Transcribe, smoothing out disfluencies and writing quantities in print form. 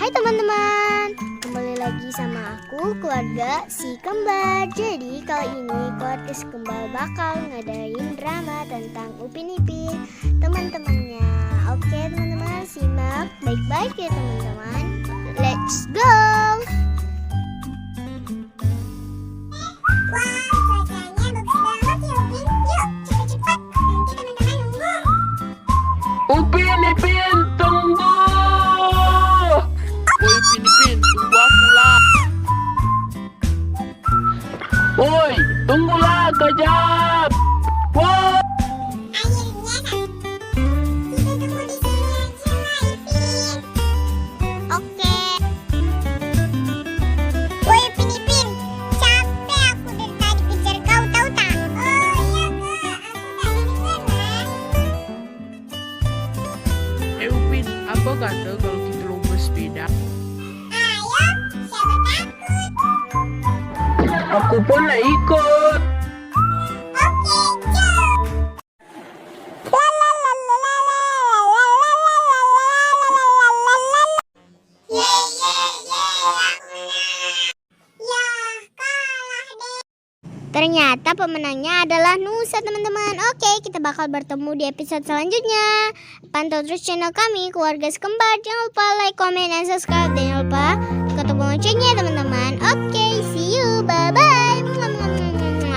Hai teman-teman, kembali lagi sama aku, keluarga si kembar. Jadi kali ini keluarga si kembar bakal ngadain drama tentang Upin Ipin teman-temannya. Oke teman-teman, simak baik-baik ya teman-teman. Let's go. Upin Ipin, tunggu! Woi Upin Ipin, tunggu aku lah. Woi, tunggulah kejap. Woi. Oke. Woi Upin Ipin, capek aku dari tadi kejar kau, tahu tak? Oh iya kak, aku tak dengar. Upin, apa kata kalau kita lomba sepeda? Ayo, siapa takut? Aku pun nak ikut. Oke, jom. Ternyata pemenangnya adalah Nusa teman-teman. Oke, kita bakal bertemu di episode selanjutnya. Pantau terus channel kami, Keluarga Sekembar. Jangan lupa like, comment, dan subscribe. Dan jangan lupa ketemu loncengnya teman-teman.